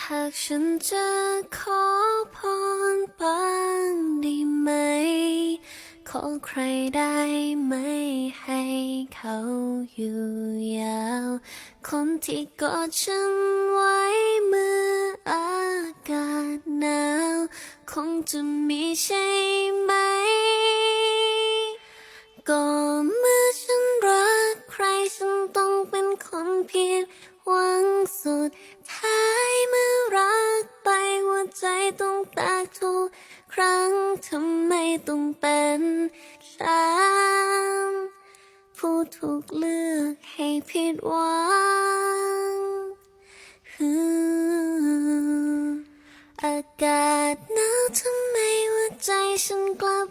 หากฉันจะขอพรบ้างได้ไหมขอใครได้ไหมให้เขาอยู่ยาวคนที่กอดฉันไว้เมื่ออากาศหนาวคงจะมีใช่ไหมก็เมื่อฉันรักใครฉันต้องเป็นคนผิดหวังสุดท้ายเมื่อรักไปหัวใจต้องแตกทุกครั้งทำไมต้องเป็นฉันผู้ถูกเลือกให้ผิดหวังอากาศหนาวทำไมหัวใจฉันกลับ